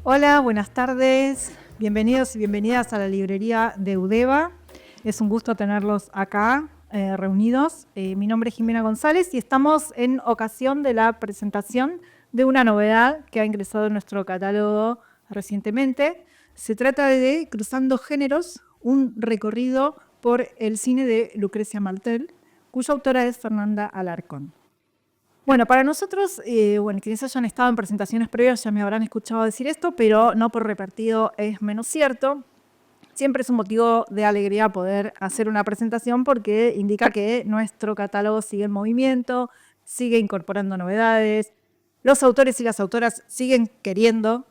Hola, buenas tardes. Bienvenidos y bienvenidas a la librería de Udeva. Es un gusto tenerlos acá reunidos. Mi nombre es Jimena González y estamos en ocasión de la presentación de una novedad que ha ingresado en nuestro catálogo recientemente. Se trata de Cruzando Géneros, un recorrido por el cine de Lucrecia Martel, cuya autora es Fernanda Alarcón. Bueno, para nosotros, quienes hayan estado en presentaciones previas ya me habrán escuchado decir esto, pero no por repartido es menos cierto. Siempre es un motivo de alegría poder hacer una presentación porque indica que nuestro catálogo sigue en movimiento, sigue incorporando novedades. Los autores y las autoras siguen queriendo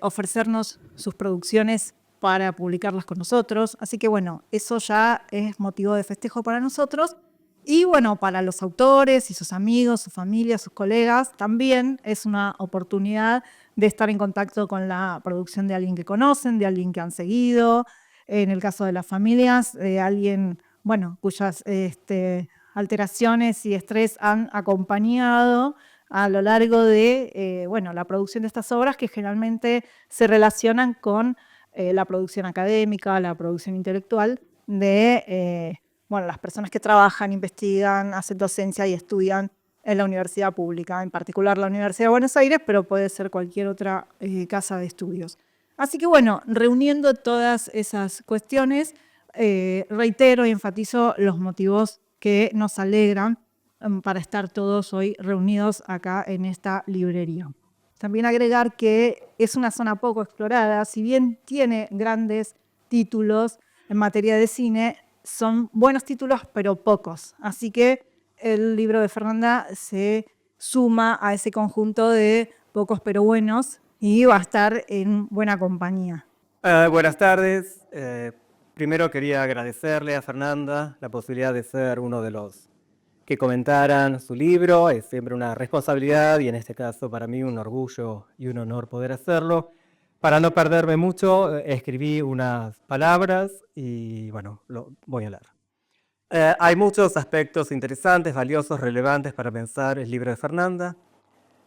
ofrecernos sus producciones para publicarlas con nosotros. Así que bueno, eso ya es motivo de festejo para nosotros. Y bueno, para los autores y sus amigos, su familia, sus colegas, también es una oportunidad de estar en contacto con la producción de alguien que conocen, de alguien que han seguido. En el caso de las familias, de alguien, cuyas alteraciones y estrés han acompañado a lo largo de la producción de estas obras que generalmente se relacionan con la producción académica, la producción intelectual de las personas que trabajan, investigan, hacen docencia y estudian en la universidad pública, en particular la Universidad de Buenos Aires, pero puede ser cualquier otra casa de estudios. Así que bueno, reuniendo todas esas cuestiones, reitero y enfatizo los motivos que nos alegran para estar todos hoy reunidos acá en esta librería. También agregar que es una zona poco explorada, si bien tiene grandes títulos en materia de cine, son buenos títulos, pero pocos. Así que el libro de Fernanda se suma a ese conjunto de pocos pero buenos y va a estar en buena compañía. Buenas tardes. Primero quería agradecerle a Fernanda la posibilidad de ser uno de los que comentaran su libro. Es siempre una responsabilidad y en este caso para mí un orgullo y un honor poder hacerlo. Para no perderme mucho, escribí unas palabras y bueno, lo voy a leer. Hay muchos aspectos interesantes, valiosos, relevantes para pensar el libro de Fernanda.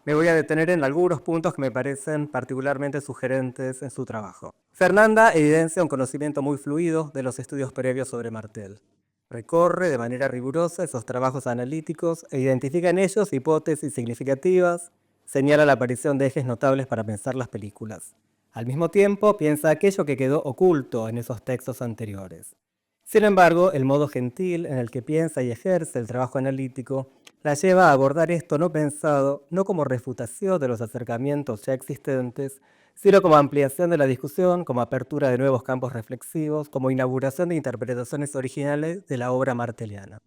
Me voy a detener en algunos puntos que me parecen particularmente sugerentes en su trabajo. Fernanda evidencia un conocimiento muy fluido de los estudios previos sobre Martel. Recorre de manera rigurosa esos trabajos analíticos e identifica en ellos hipótesis significativas, señala la aparición de ejes notables para pensar las películas. Al mismo tiempo, piensa aquello que quedó oculto en esos textos anteriores. Sin embargo, el modo gentil en el que piensa y ejerce el trabajo analítico la lleva a abordar esto no pensado, no como refutación de los acercamientos ya existentes, sino como ampliación de la discusión, como apertura de nuevos campos reflexivos, como inauguración de interpretaciones originales de la obra marteliana.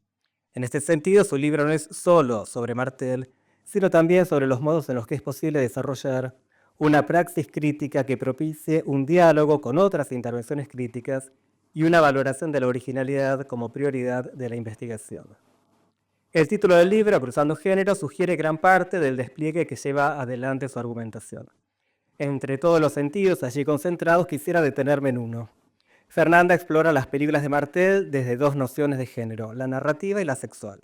En este sentido, su libro no es solo sobre Martel, sino también sobre los modos en los que es posible desarrollar una praxis crítica que propicie un diálogo con otras intervenciones críticas y una valoración de la originalidad como prioridad de la investigación. El título del libro, Cruzando Géneros, sugiere gran parte del despliegue que lleva adelante su argumentación. Entre todos los sentidos allí concentrados, quisiera detenerme en uno. Fernanda explora las películas de Martel desde dos nociones de género, la narrativa y la sexual.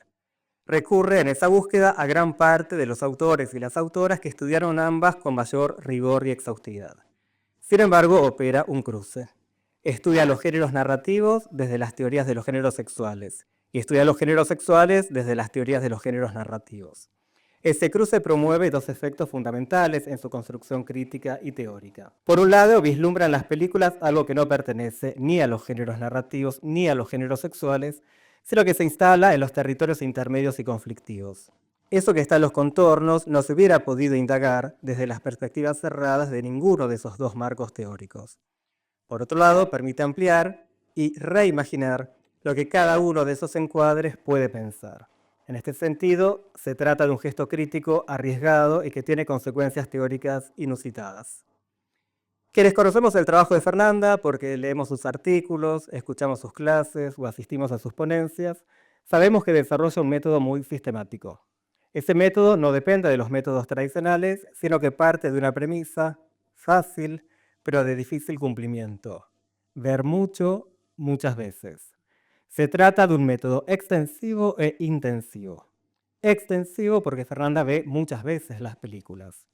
Recurre en esa búsqueda a gran parte de los autores y las autoras que estudiaron ambas con mayor rigor y exhaustividad. Sin embargo, opera un cruce. Estudia los géneros narrativos desde las teorías de los géneros sexuales y estudia los géneros sexuales desde las teorías de los géneros narrativos. Ese cruce promueve dos efectos fundamentales en su construcción crítica y teórica. Por un lado, vislumbra en las películas algo que no pertenece ni a los géneros narrativos ni a los géneros sexuales, sino que se instala en los territorios intermedios y conflictivos. Eso que está en los contornos no se hubiera podido indagar desde las perspectivas cerradas de ninguno de esos dos marcos teóricos. Por otro lado, permite ampliar y reimaginar lo que cada uno de esos encuadres puede pensar. En este sentido, se trata de un gesto crítico arriesgado y que tiene consecuencias teóricas inusitadas. Quienes conocemos el trabajo de Fernanda, porque leemos sus artículos, escuchamos sus clases o asistimos a sus ponencias, sabemos que desarrolla un método muy sistemático. Ese método no depende de los métodos tradicionales, sino que parte de una premisa fácil, pero de difícil cumplimiento: ver mucho, muchas veces. Se trata de un método extensivo e intensivo. Extensivo porque Fernanda ve muchas veces las películas,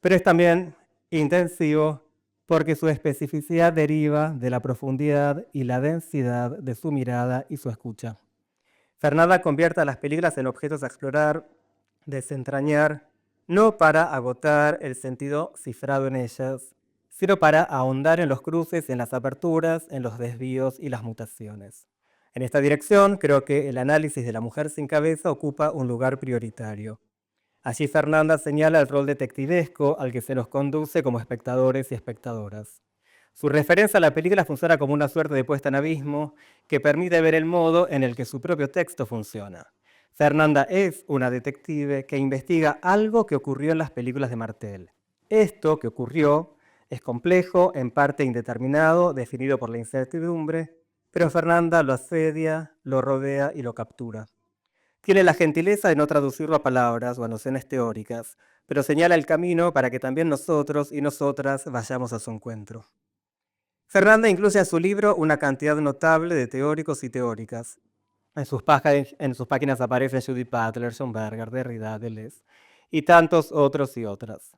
pero es también intensivo, porque su especificidad deriva de la profundidad y la densidad de su mirada y su escucha. Fernanda convierte a las películas en objetos a explorar, desentrañar, no para agotar el sentido cifrado en ellas, sino para ahondar en los cruces, en las aperturas, en los desvíos y las mutaciones. En esta dirección, creo que el análisis de La mujer sin cabeza ocupa un lugar prioritario. Allí Fernanda señala el rol detectivesco al que se nos conduce como espectadores y espectadoras. Su referencia a la película funciona como una suerte de puesta en abismo que permite ver el modo en el que su propio texto funciona. Fernanda es una detective que investiga algo que ocurrió en las películas de Martel. Esto que ocurrió es complejo, en parte indeterminado, definido por la incertidumbre, pero Fernanda lo asedia, lo rodea y lo captura. Tiene la gentileza de no traducirlo a palabras o a nociones teóricas, pero señala el camino para que también nosotros y nosotras vayamos a su encuentro. Fernanda incluye en su libro una cantidad notable de teóricos y teóricas. En sus páginas aparecen Judith Butler, John Berger, Derrida, Deleuze y tantos otros y otras.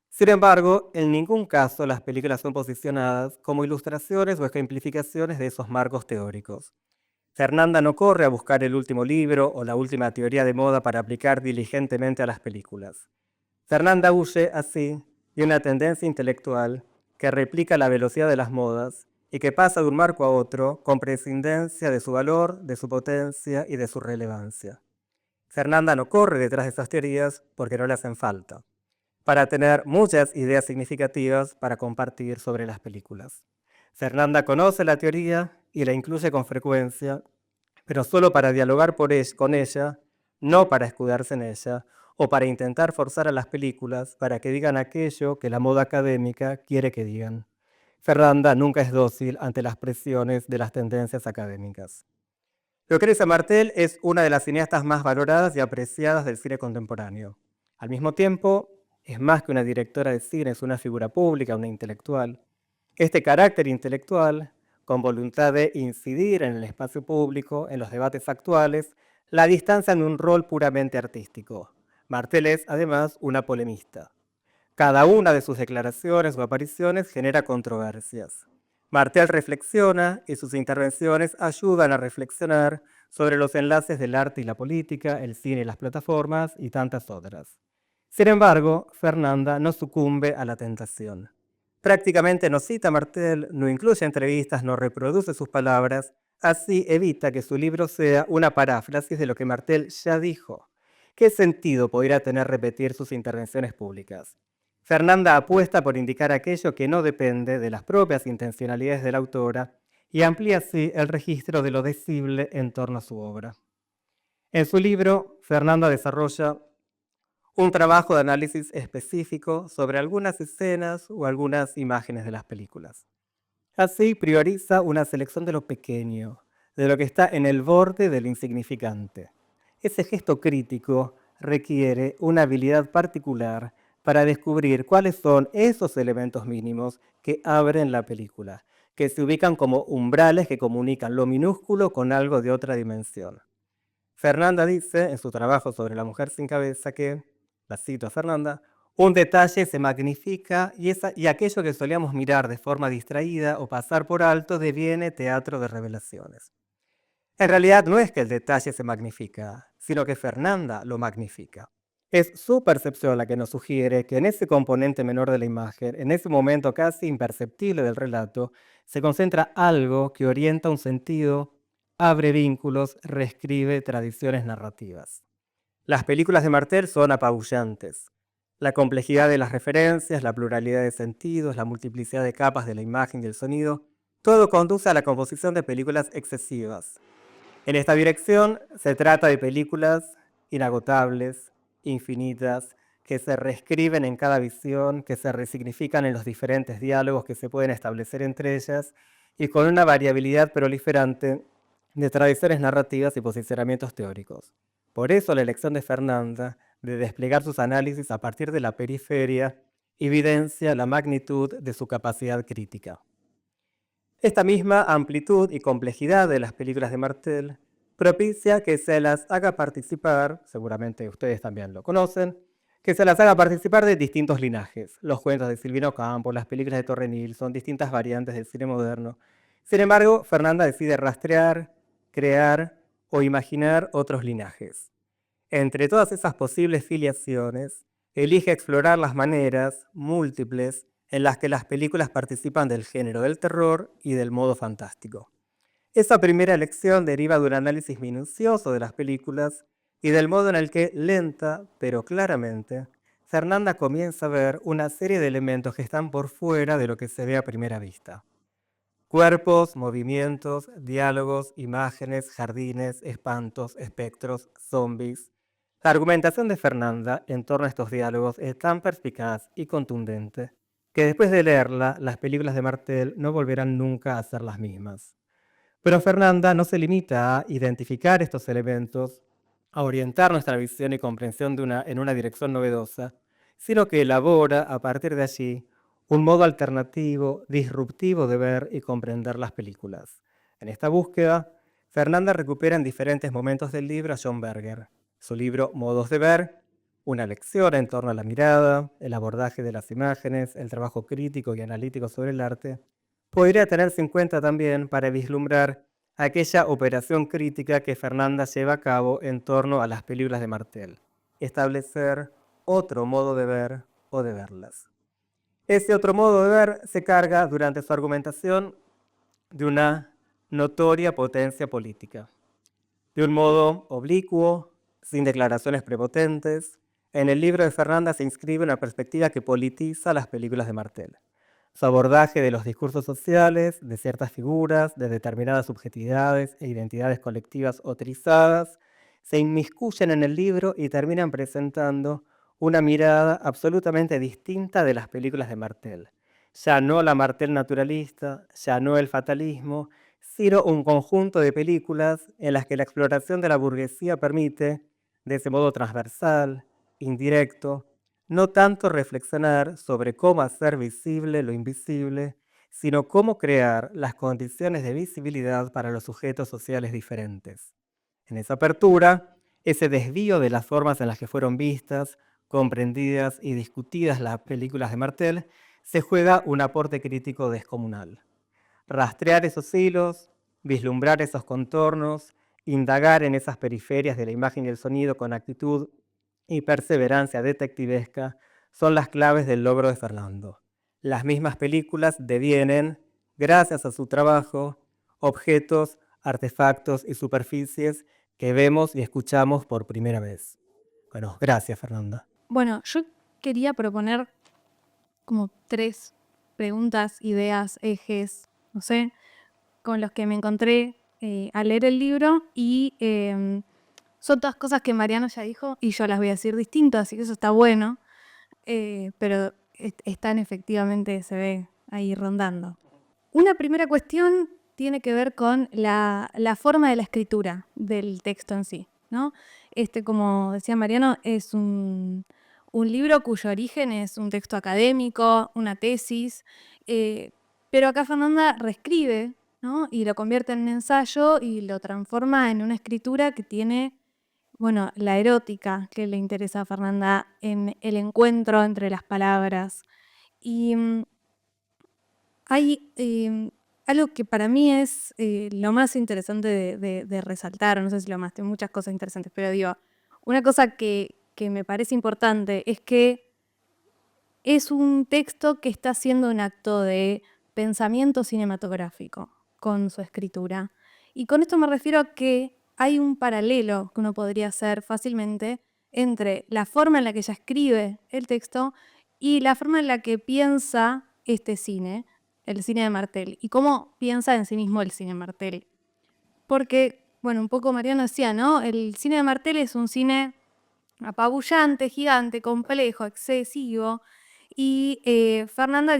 Sin embargo, en ningún caso las películas son posicionadas como ilustraciones o ejemplificaciones de esos marcos teóricos. Fernanda no corre a buscar el último libro o la última teoría de moda para aplicar diligentemente a las películas. Fernanda huye, así, de una tendencia intelectual que replica la velocidad de las modas y que pasa de un marco a otro con prescindencia de su valor, de su potencia y de su relevancia. Fernanda no corre detrás de esas teorías porque no le hacen falta, para tener muchas ideas significativas para compartir sobre las películas. Fernanda conoce la teoría y la incluye con frecuencia, pero solo para dialogar con ella, no para escudarse en ella, o para intentar forzar a las películas para que digan aquello que la moda académica quiere que digan. Fernanda nunca es dócil ante las presiones de las tendencias académicas. Lucrecia Martel es una de las cineastas más valoradas y apreciadas del cine contemporáneo. Al mismo tiempo, es más que una directora de cine, es una figura pública, una intelectual. Este carácter intelectual, con voluntad de incidir en el espacio público, en los debates actuales, la distancia en un rol puramente artístico. Martel es, además, una polemista. Cada una de sus declaraciones o apariciones genera controversias. Martel reflexiona y sus intervenciones ayudan a reflexionar sobre los enlaces del arte y la política, el cine y las plataformas y tantas otras. Sin embargo, Fernanda no sucumbe a la tentación. Prácticamente no cita a Martel, no incluye entrevistas, no reproduce sus palabras, así evita que su libro sea una paráfrasis de lo que Martel ya dijo. ¿Qué sentido podría tener repetir sus intervenciones públicas? Fernanda apuesta por indicar aquello que no depende de las propias intencionalidades de la autora y amplía así el registro de lo decible en torno a su obra. En su libro, Fernanda desarrolla un trabajo de análisis específico sobre algunas escenas o algunas imágenes de las películas. Así prioriza una selección de lo pequeño, de lo que está en el borde del insignificante. Ese gesto crítico requiere una habilidad particular para descubrir cuáles son esos elementos mínimos que abren la película, que se ubican como umbrales que comunican lo minúsculo con algo de otra dimensión. Fernanda dice en su trabajo sobre La mujer sin cabeza que, la cito a Fernanda, un detalle se magnifica y aquello que solíamos mirar de forma distraída o pasar por alto deviene teatro de revelaciones. En realidad no es que el detalle se magnifica, sino que Fernanda lo magnifica. Es su percepción la que nos sugiere que en ese componente menor de la imagen, en ese momento casi imperceptible del relato, se concentra algo que orienta un sentido, abre vínculos, reescribe tradiciones narrativas. Las películas de Martel son apabullantes. La complejidad de las referencias, la pluralidad de sentidos, la multiplicidad de capas de la imagen y el sonido, todo conduce a la composición de películas excesivas. En esta dirección se trata de películas inagotables, infinitas, que se reescriben en cada visión, que se resignifican en los diferentes diálogos que se pueden establecer entre ellas y con una variabilidad proliferante de tradiciones narrativas y posicionamientos teóricos. Por eso la elección de Fernanda de desplegar sus análisis a partir de la periferia evidencia la magnitud de su capacidad crítica. Esta misma amplitud y complejidad de las películas de Martel propicia que se las haga participar, seguramente ustedes también lo conocen, que se las haga participar de distintos linajes. Los cuentos de Silvino Campos, las películas de Torre Nilsson, distintas variantes del cine moderno. Sin embargo, Fernanda decide rastrear, crear o imaginar otros linajes. Entre todas esas posibles filiaciones, elige explorar las maneras múltiples en las que las películas participan del género del terror y del modo fantástico. Esa primera elección deriva de un análisis minucioso de las películas y del modo en el que, lenta pero claramente, Fernanda comienza a ver una serie de elementos que están por fuera de lo que se ve a primera vista. Cuerpos, movimientos, diálogos, imágenes, jardines, espantos, espectros, zombies. La argumentación de Fernanda en torno a estos diálogos es tan perspicaz y contundente que después de leerla, las películas de Martel no volverán nunca a ser las mismas. Pero Fernanda no se limita a identificar estos elementos, a orientar nuestra visión y comprensión en una dirección novedosa, sino que elabora a partir de allí un modo alternativo, disruptivo de ver y comprender las películas. En esta búsqueda, Fernanda recupera en diferentes momentos del libro a John Berger. Su libro Modos de ver, una lección en torno a la mirada, el abordaje de las imágenes, el trabajo crítico y analítico sobre el arte, podría tenerse en cuenta también para vislumbrar aquella operación crítica que Fernanda lleva a cabo en torno a las películas de Martel, establecer otro modo de ver o de verlas. Ese otro modo de ver se carga durante su argumentación de una notoria potencia política, de un modo oblicuo, sin declaraciones prepotentes. En el libro de Fernanda se inscribe una perspectiva que politiza las películas de Martel. Su abordaje de los discursos sociales, de ciertas figuras, de determinadas subjetividades e identidades colectivas autorizadas, se inmiscuyen en el libro y terminan presentando una mirada absolutamente distinta de las películas de Martel. Ya no la Martel naturalista, ya no el fatalismo, sino un conjunto de películas en las que la exploración de la burguesía permite, de ese modo transversal, indirecto, no tanto reflexionar sobre cómo hacer visible lo invisible, sino cómo crear las condiciones de visibilidad para los sujetos sociales diferentes. En esa apertura, ese desvío de las formas en las que fueron vistas, comprendidas y discutidas las películas de Martel, se juega un aporte crítico descomunal. Rastrear esos hilos, vislumbrar esos contornos, indagar en esas periferias de la imagen y el sonido con actitud y perseverancia detectivesca son las claves del logro de Fernando. Las mismas películas devienen, gracias a su trabajo, objetos, artefactos y superficies que vemos y escuchamos por primera vez. Bueno, gracias, Fernanda. Bueno, yo quería proponer como 3 preguntas, ideas, ejes, no sé, con los que me encontré al leer el libro y son todas cosas que Mariano ya dijo y yo las voy a decir distintas, así que eso está bueno, pero están efectivamente, se ve ahí rondando. Una primera cuestión tiene que ver con la forma de la escritura del texto en sí, ¿no? Como decía Mariano, es un libro cuyo origen es un texto académico, una tesis, pero acá Fernanda reescribe, ¿no? Y lo convierte en un ensayo y lo transforma en una escritura que tiene, bueno, la erótica que le interesa a Fernanda en el encuentro entre las palabras. Y hay algo que para mí es lo más interesante de resaltar, no sé si lo más, tengo muchas cosas interesantes, pero digo, una cosa que me parece importante es que es un texto que está haciendo un acto de pensamiento cinematográfico con su escritura. Y con esto me refiero a que hay un paralelo que uno podría hacer fácilmente entre la forma en la que ella escribe el texto y la forma en la que piensa este cine, el cine de Martel, y cómo piensa en sí mismo el cine de Martel. Porque, bueno, un poco Mariano decía, ¿no? El cine de Martel es un cine apabullante, gigante, complejo, excesivo, y Fernanda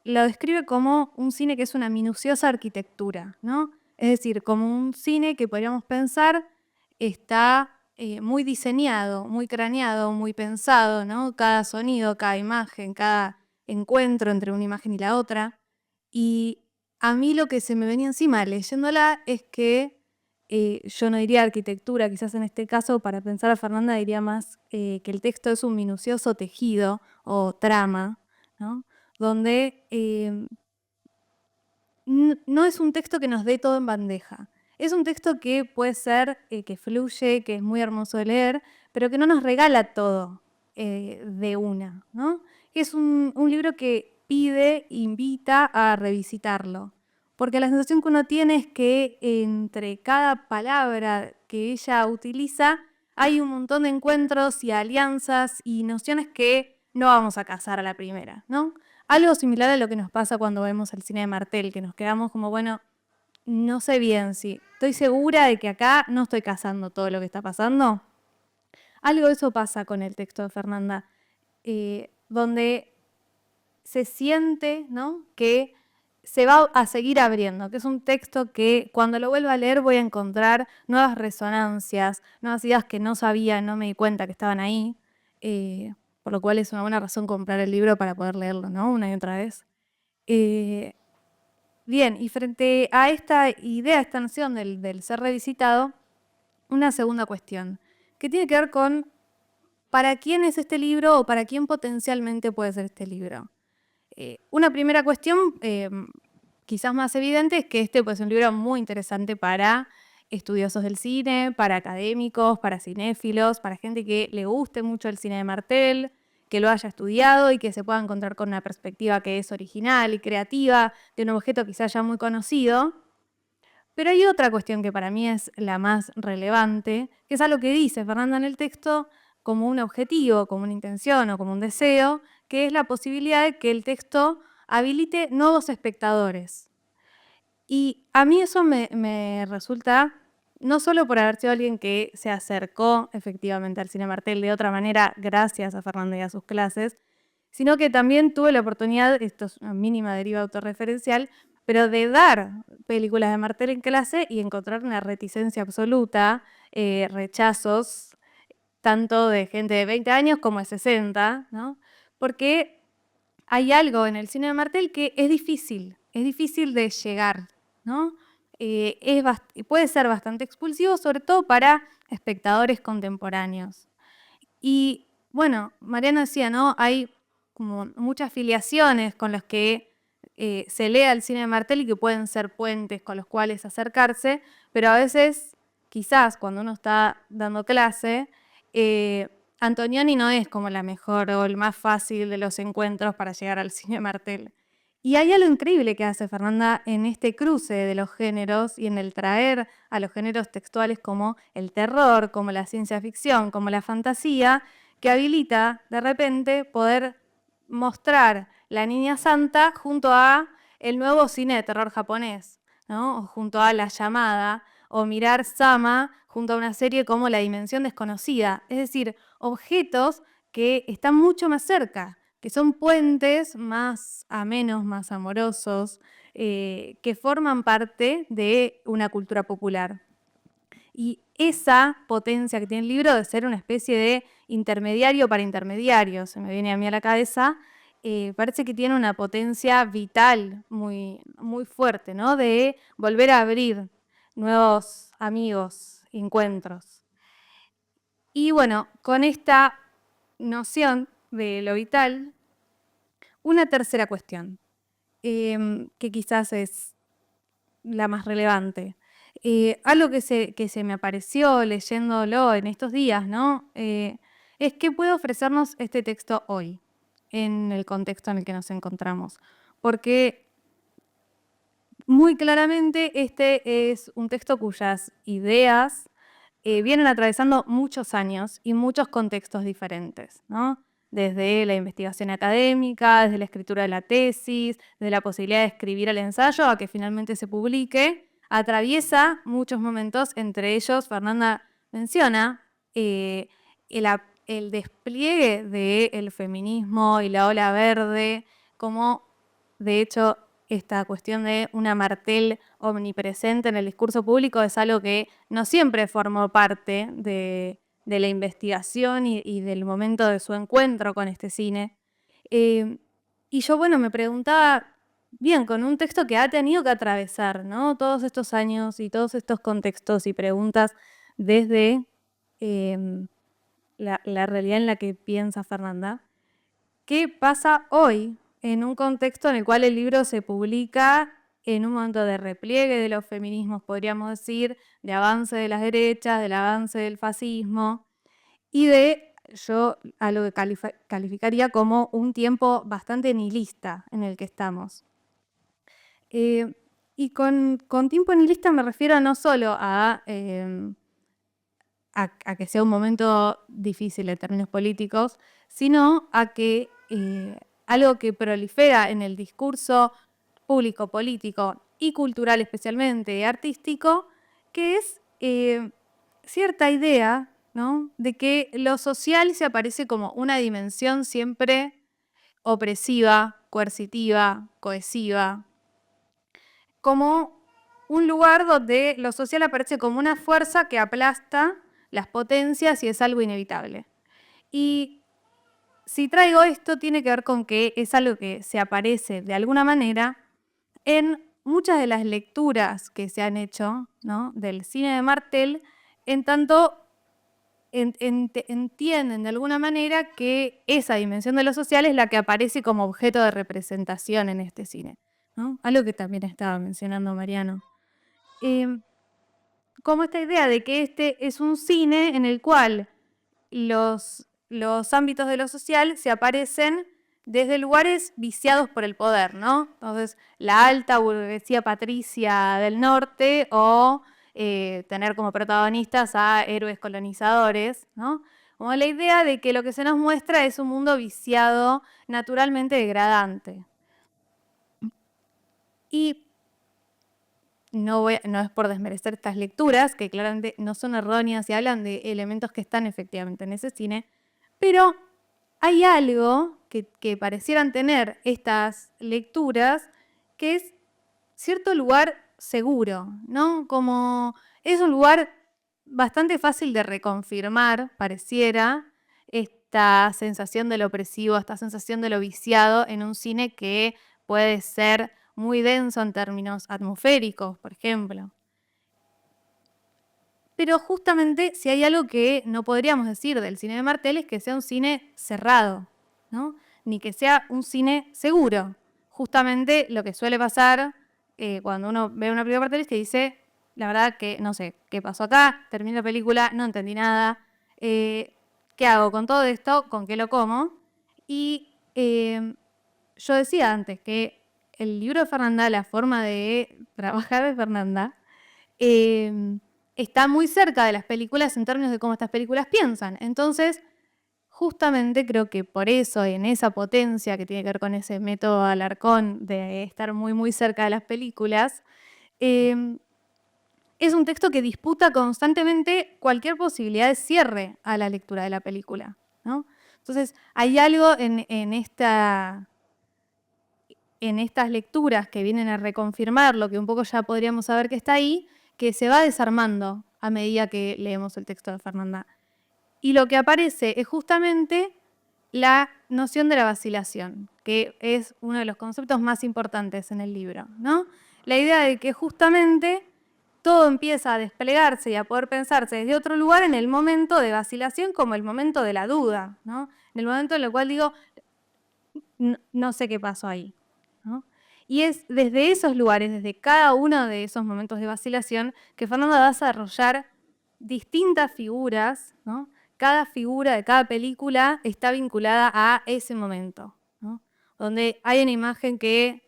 lo describe como un cine que es una minuciosa arquitectura, ¿no? Es decir, como un cine que podríamos pensar está muy diseñado, muy craneado, muy pensado, ¿no? Cada sonido, cada imagen, cada encuentro entre una imagen y la otra. Y a mí lo que se me venía encima leyéndola es que Yo no diría arquitectura, quizás en este caso, para pensar a Fernanda diría más que el texto es un minucioso tejido o trama, ¿no? Donde no es un texto que nos dé todo en bandeja. Es un texto que puede ser, que fluye, que es muy hermoso de leer, pero que no nos regala todo de una, ¿no? Es un libro que pide, invita a revisitarlo. Porque la sensación que uno tiene es que entre cada palabra que ella utiliza hay un montón de encuentros y alianzas y nociones que no vamos a cazar a la primera, ¿no? Algo similar a lo que nos pasa cuando vemos el cine de Martel, que nos quedamos como, bueno, no sé bien si estoy segura de que acá no estoy cazando todo lo que está pasando. Algo de eso pasa con el texto de Fernanda, donde se siente, ¿no?, que se va a seguir abriendo, que es un texto que cuando lo vuelva a leer voy a encontrar nuevas resonancias, nuevas ideas que no sabía, no me di cuenta que estaban ahí, por lo cual es una buena razón comprar el libro para poder leerlo, ¿no?, una y otra vez. Bien, y frente a esta idea, esta noción del ser revisitado, una segunda cuestión, que tiene que ver con ¿para quién es este libro o para quién potencialmente puede ser este libro? Una primera cuestión, quizás más evidente, es que este pues, es un libro muy interesante para estudiosos del cine, para académicos, para cinéfilos, para gente que le guste mucho el cine de Martel, que lo haya estudiado y que se pueda encontrar con una perspectiva que es original y creativa de un objeto quizás ya muy conocido. Pero hay otra cuestión que para mí es la más relevante, que es algo que dice Fernanda en el texto como un objetivo, como una intención o como un deseo, que es la posibilidad de que el texto habilite nuevos espectadores. Y a mí eso me resulta, no solo por haber sido alguien que se acercó efectivamente al cine Martel de otra manera gracias a Fernanda y a sus clases, sino que también tuve la oportunidad, esto es una mínima deriva autorreferencial, pero de dar películas de Martel en clase y encontrar una reticencia absoluta, rechazos, tanto de gente de 20 años como de 60, ¿no? Porque hay algo en el cine de Martel que es difícil de llegar, ¿no? Puede ser bastante expulsivo, sobre todo para espectadores contemporáneos. Y bueno, Mariana decía, ¿no? Hay como muchas filiaciones con las que se lee al cine de Martel y que pueden ser puentes con los cuales acercarse, pero a veces, quizás cuando uno está dando clase, Antonioni no es como la mejor o el más fácil de los encuentros para llegar al cine de Martel. Y hay algo increíble que hace Fernanda en este cruce de los géneros y en el traer a los géneros textuales como el terror, como la ciencia ficción, como la fantasía, que habilita de repente poder mostrar La Niña Santa junto a el nuevo cine de terror japonés, ¿no? O junto a La Llamada, o mirar Sama junto a una serie como La Dimensión Desconocida. Es decir, objetos que están mucho más cerca, que son puentes más amenos, más amorosos, que forman parte de una cultura popular. Y esa potencia que tiene el libro de ser una especie de intermediario para intermediarios, se me viene a mí a la cabeza, parece que tiene una potencia vital muy, muy fuerte, ¿no? De volver a abrir nuevos amigos, encuentros. Y bueno, con esta noción de lo vital, una tercera cuestión, que quizás es la más relevante. Algo que se me apareció leyéndolo en estos días, ¿no? Es qué puede ofrecernos este texto hoy, en el contexto en el que nos encontramos. Porque muy claramente este es un texto cuyas ideas vienen atravesando muchos años y muchos contextos diferentes, ¿no? Desde la investigación académica, desde la escritura de la tesis, desde la posibilidad de escribir el ensayo a que finalmente se publique, atraviesa muchos momentos, entre ellos Fernanda menciona el despliegue del feminismo y la ola verde, como de hecho esta cuestión de una Martel omnipresente en el discurso público es algo que no siempre formó parte de la investigación y del momento de su encuentro con este cine. Y yo, bueno, me preguntaba bien, con un texto que ha tenido que atravesar, ¿no? Todos estos años y todos estos contextos y preguntas desde la realidad en la que piensa Fernanda. ¿Qué pasa hoy en un contexto en el cual el libro se publica en un momento de repliegue de los feminismos, podríamos decir, de avance de las derechas, del avance del fascismo y de, yo a lo que calificaría como un tiempo bastante nihilista en el que estamos? Y con tiempo nihilista me refiero no solo a que sea un momento difícil en términos políticos, sino a que algo que prolifera en el discurso público, político y cultural especialmente, artístico, que es cierta idea, ¿no?, de que lo social se aparece como una dimensión siempre opresiva, coercitiva, cohesiva, como un lugar donde lo social aparece como una fuerza que aplasta las potencias y es algo inevitable. Y si traigo esto, tiene que ver con que es algo que se aparece de alguna manera en muchas de las lecturas que se han hecho, ¿no?, del cine de Martel, en tanto entienden de alguna manera que esa dimensión de lo social es la que aparece como objeto de representación en este cine, ¿no? Algo que también estaba mencionando Mariano. Como esta idea de que este es un cine en el cual los ámbitos de lo social se aparecen desde lugares viciados por el poder, ¿no? Entonces, la alta burguesía patricia del norte o tener como protagonistas a héroes colonizadores, ¿no? Como la idea de que lo que se nos muestra es un mundo viciado, naturalmente degradante. Y no es por desmerecer estas lecturas, que claramente no son erróneas y hablan de elementos que están efectivamente en ese cine, pero hay algo que parecieran tener estas lecturas, que es cierto lugar seguro, ¿no? Como es un lugar bastante fácil de reconfirmar, pareciera, esta sensación de lo opresivo, esta sensación de lo viciado en un cine que puede ser muy denso en términos atmosféricos, por ejemplo. Pero justamente si hay algo que no podríamos decir del cine de Martel es que sea un cine cerrado, ¿no?, ni que sea un cine seguro. Justamente lo que suele pasar cuando uno ve una película de Martel es que dice, la verdad que no sé qué pasó acá, terminé la película, no entendí nada, ¿qué hago con todo esto? ¿Con qué lo como? Y yo decía antes que el libro de Fernanda, la forma de trabajar de Fernanda, está muy cerca de las películas en términos de cómo estas películas piensan. Entonces, justamente creo que por eso, en esa potencia que tiene que ver con ese método Alarcón de estar muy, muy cerca de las películas, es un texto que disputa constantemente cualquier posibilidad de cierre a la lectura de la película, ¿no? Entonces, hay algo en estas lecturas que vienen a reconfirmar lo que un poco ya podríamos saber que está ahí, que se va desarmando a medida que leemos el texto de Fernanda. Y lo que aparece es justamente la noción de la vacilación, que es uno de los conceptos más importantes en el libro, ¿no? La idea de que justamente todo empieza a desplegarse y a poder pensarse desde otro lugar en el momento de vacilación, como el momento de la duda, ¿no? En el momento en el cual digo, no sé qué pasó ahí, ¿no? Y es desde esos lugares, desde cada uno de esos momentos de vacilación, que Fernanda va a desarrollar distintas figuras, ¿no? Cada figura de cada película está vinculada a ese momento, ¿no? Donde hay una imagen que,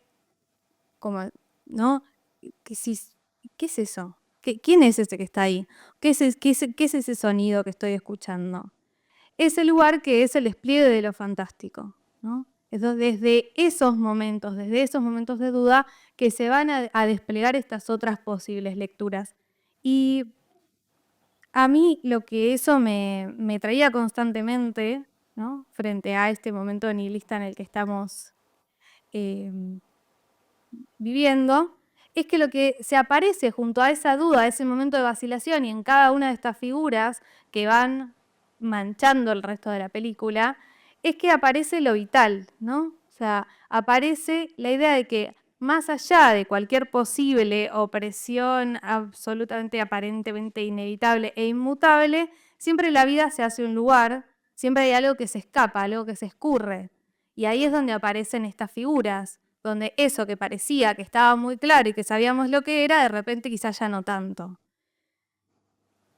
como, ¿no?, ¿qué es eso? ¿Quién es ese que está ahí? ¿Qué es ese sonido que estoy escuchando? Ese lugar que es el despliegue de lo fantástico, ¿no? Desde esos momentos de duda, que se van a desplegar estas otras posibles lecturas. Y a mí lo que eso me traía constantemente, ¿no?, frente a este momento nihilista en el que estamos viviendo, es que lo que se aparece junto a esa duda, a ese momento de vacilación y en cada una de estas figuras que van manchando el resto de la película, es que aparece lo vital, ¿no? O sea, aparece la idea de que más allá de cualquier posible opresión absolutamente aparentemente inevitable e inmutable, siempre la vida se hace un lugar, siempre hay algo que se escapa, algo que se escurre. Y ahí es donde aparecen estas figuras, donde eso que parecía que estaba muy claro y que sabíamos lo que era, de repente quizás ya no tanto.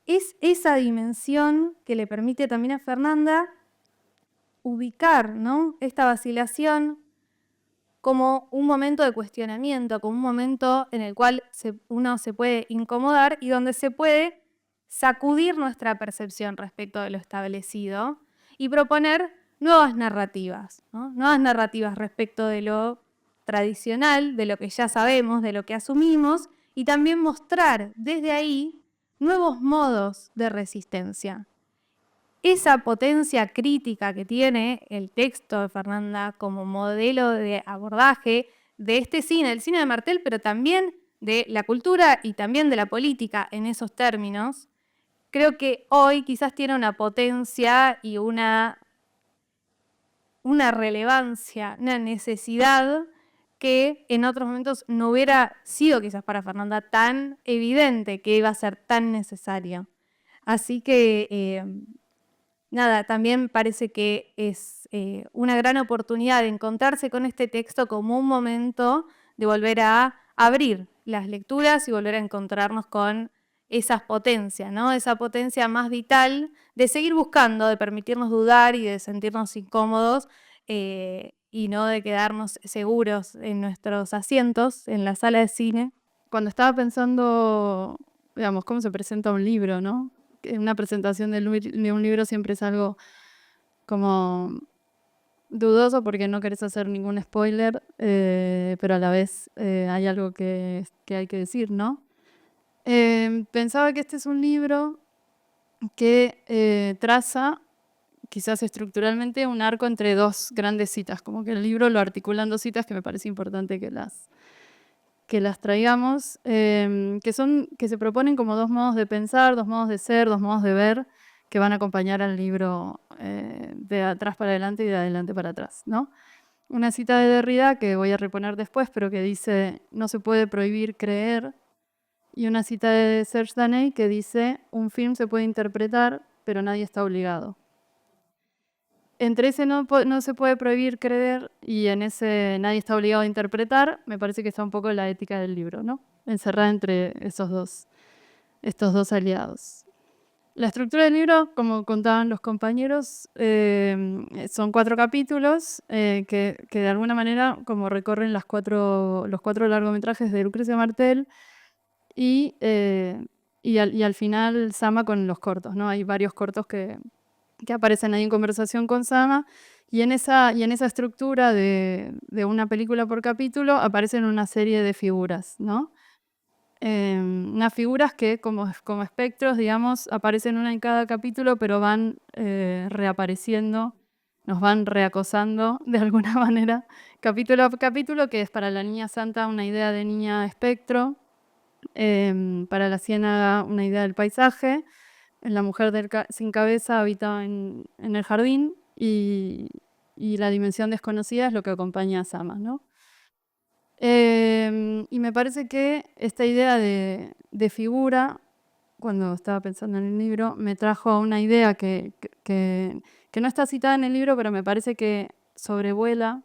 Es esa dimensión que le permite también a Fernanda ubicar, ¿no?, esta vacilación como un momento de cuestionamiento, como un momento en el cual uno se puede incomodar y donde se puede sacudir nuestra percepción respecto de lo establecido y proponer nuevas narrativas, ¿no? Nuevas narrativas respecto de lo tradicional, de lo que ya sabemos, de lo que asumimos, y también mostrar desde ahí nuevos modos de resistencia. Esa potencia crítica que tiene el texto de Fernanda como modelo de abordaje de este cine, el cine de Martel, pero también de la cultura y también de la política en esos términos, creo que hoy quizás tiene una potencia y una relevancia, una necesidad que en otros momentos no hubiera sido quizás para Fernanda tan evidente que iba a ser tan necesario. Así que nada, también parece que es una gran oportunidad de encontrarse con este texto como un momento de volver a abrir las lecturas y volver a encontrarnos con esas potencias, ¿no? Esa potencia más vital de seguir buscando, de permitirnos dudar y de sentirnos incómodos y no de quedarnos seguros en nuestros asientos en la sala de cine. Cuando estaba pensando, digamos, cómo se presenta un libro, ¿no? Una presentación de un libro siempre es algo como dudoso porque no querés hacer ningún spoiler, pero a la vez hay algo que hay que decir, ¿no? Pensaba que este es un libro que traza, quizás estructuralmente, un arco entre dos grandes citas, como que el libro lo articula en dos citas que me parece importante que las traigamos, que se proponen como dos modos de pensar, dos modos de ser, dos modos de ver, que van a acompañar al libro de atrás para adelante y de adelante para atrás, ¿no? Una cita de Derrida que voy a reponer después, pero que dice: no se puede prohibir creer. Y una cita de Serge Daney que dice: un film se puede interpretar, pero nadie está obligado. Entre ese no se puede prohibir creer y en ese nadie está obligado a interpretar, me parece que está un poco la ética del libro, ¿no? Encerrada entre estos dos aliados. La estructura del libro, como contaban los compañeros, son 4 capítulos que de alguna manera como recorren los cuatro largometrajes de Lucrecia Martel y al final Sama con los cortos, ¿no? Hay varios cortos que aparecen ahí en conversación con Sama, y en esa estructura de una película por capítulo aparecen una serie de figuras, ¿no? Unas figuras que como espectros, digamos, aparecen una en cada capítulo, pero van reapareciendo, nos van reacosando de alguna manera, capítulo a capítulo, que es para la Niña Santa una idea de niña espectro, para la Ciénaga una idea del paisaje. La mujer sin cabeza habita en el jardín y la dimensión desconocida es lo que acompaña a Sama, ¿no? Y me parece que esta idea de figura, cuando estaba pensando en el libro, me trajo a una idea que no está citada en el libro, pero me parece que sobrevuela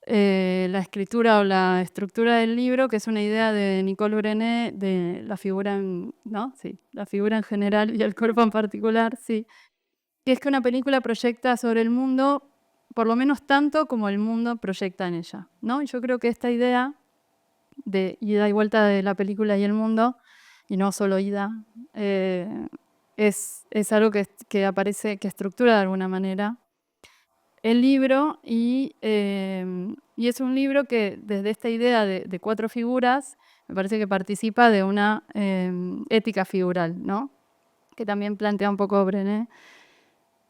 la escritura o la estructura del libro, que es una idea de Nicole Brené de la figura ¿no? Sí, la figura en general y el cuerpo en particular, sí. Que es que una película proyecta sobre el mundo por lo menos tanto como el mundo proyecta en ella, ¿no? Y yo creo que esta idea de ida y vuelta de la película y el mundo, y no solo ida, es algo que aparece, que estructura de alguna manera el libro, y es un libro que desde esta idea de 4 figuras me parece que participa de una ética figural, ¿no? Que también plantea un poco Brené.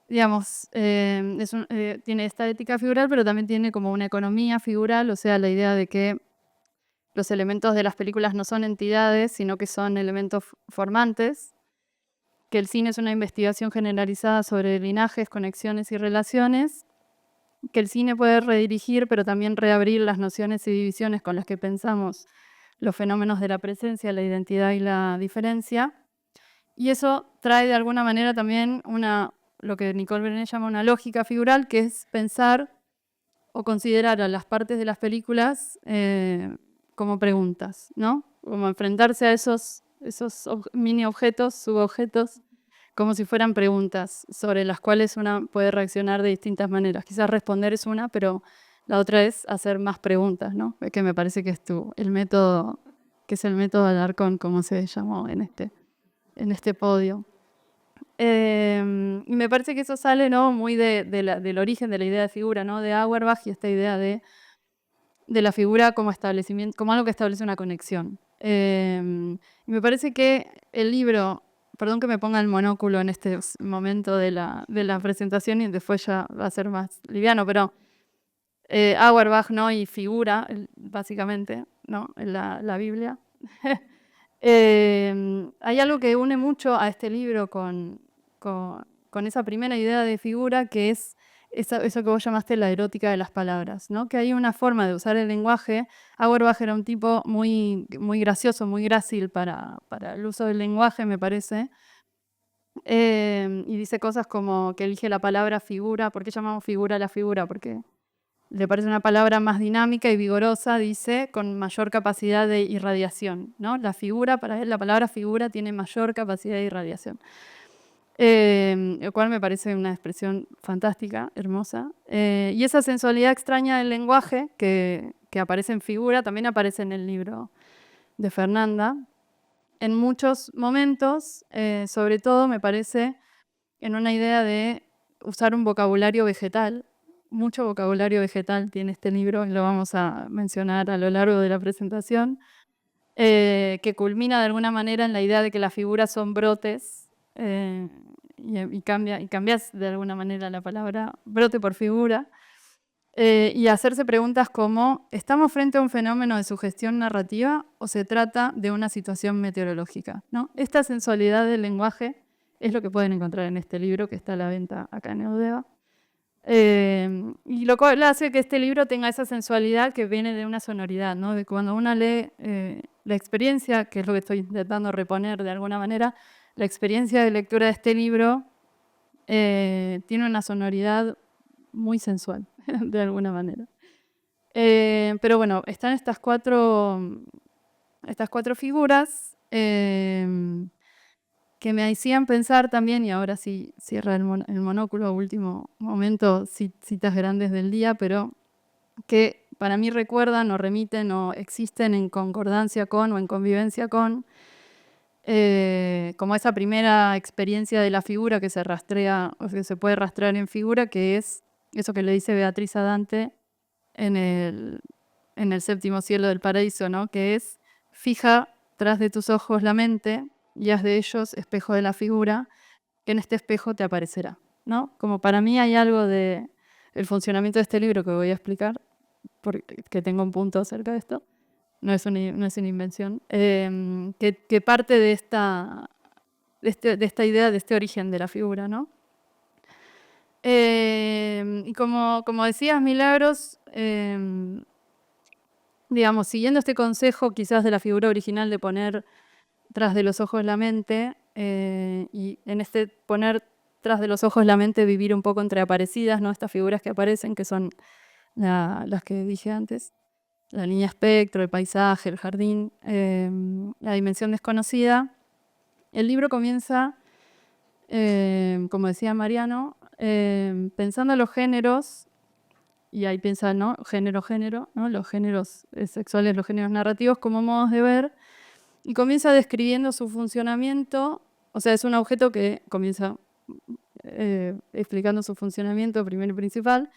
Digamos, tiene esta ética figural, pero también tiene como una economía figural, o sea, la idea de que los elementos de las películas no son entidades, sino que son elementos formantes, que el cine es una investigación generalizada sobre linajes, conexiones y relaciones, que el cine puede redirigir, pero también reabrir las nociones y divisiones con las que pensamos los fenómenos de la presencia, la identidad y la diferencia. Y eso trae de alguna manera también lo que Nicole Brené llama una lógica figural, que es pensar o considerar a las partes de las películas como preguntas, ¿no? Como enfrentarse a esos mini objetos, subobjetos, como si fueran preguntas sobre las cuales una puede reaccionar de distintas maneras. Quizás responder es una, pero la otra es hacer más preguntas, ¿no? Que me parece que es el método, que es el método Alarcón, como se llamó en este podio. Y me parece que eso sale, ¿no?, muy del origen de la idea de figura, ¿no?, de Auerbach, y esta idea de la figura como establecimiento, como algo que establece una conexión. Y me parece que el libro, perdón que me ponga el monóculo en este momento de la presentación y después ya va a ser más liviano, pero Auerbach, ¿no?, y figura, básicamente, ¿no?, en la Biblia. Hay algo que une mucho a este libro con esa primera idea de figura, que es eso que vos llamaste la erótica de las palabras, ¿no? Que hay una forma de usar el lenguaje. Auerbach era un tipo muy, muy gracioso, muy grácil para el uso del lenguaje, me parece. Y dice cosas como que elige la palabra figura. ¿Por qué llamamos figura a la figura? Porque le parece una palabra más dinámica y vigorosa, dice, con mayor capacidad de irradiación, ¿no? La figura, para él, la palabra figura tiene mayor capacidad de irradiación. Lo cual me parece una expresión fantástica, hermosa. Y esa sensualidad extraña del lenguaje que aparece en figura, también aparece en el libro de Fernanda. En muchos momentos, sobre todo me parece en una idea de usar un vocabulario vegetal. Mucho vocabulario vegetal tiene este libro, y lo vamos a mencionar a lo largo de la presentación, que culmina de alguna manera en la idea de que las figuras son brotes, y cambias de alguna manera la palabra brote por figura, y hacerse preguntas como: ¿estamos frente a un fenómeno de sugestión narrativa o se trata de una situación meteorológica, ¿no? Esta sensualidad del lenguaje es lo que pueden encontrar en este libro, que está a la venta acá en Eudeva. Y lo cual hace que este libro tenga esa sensualidad que viene de una sonoridad, ¿no? De cuando uno lee la experiencia, que es lo que estoy intentando reponer de alguna manera, la experiencia de lectura de este libro tiene una sonoridad muy sensual, de alguna manera. Pero bueno, están estas cuatro figuras que me hacían pensar también, y ahora sí cierra el monóculo, último momento, citas grandes del día, pero que para mí recuerdan o remiten o existen en concordancia con o en convivencia con, como esa primera experiencia de la figura que se rastrea, o que se puede rastrear en figura, que es eso que le dice Beatriz a Dante en el séptimo cielo del paraíso, ¿no? Que es: fija tras de tus ojos la mente y haz de ellos espejo de la figura, que en este espejo te aparecerá, ¿no? Como para mí hay algo de el funcionamiento de este libro que voy a explicar, porque tengo un punto acerca de esto, no es una invención, que parte de esta idea, de este origen de la figura, ¿no? Y como decías, Milagros, digamos, siguiendo este consejo quizás de la figura original de poner tras de los ojos la mente, y en este poner tras de los ojos la mente, vivir un poco entre aparecidas, ¿no? Estas figuras que aparecen, que son las que dije antes, la línea espectro, el paisaje, el jardín, la dimensión desconocida. El libro comienza, como decía Mariano, pensando en los géneros, y ahí piensa, ¿no?, género, ¿no?, los géneros sexuales, los géneros narrativos como modos de ver, y comienza describiendo su funcionamiento. O sea, es un objeto que comienza explicando su funcionamiento primero y principal,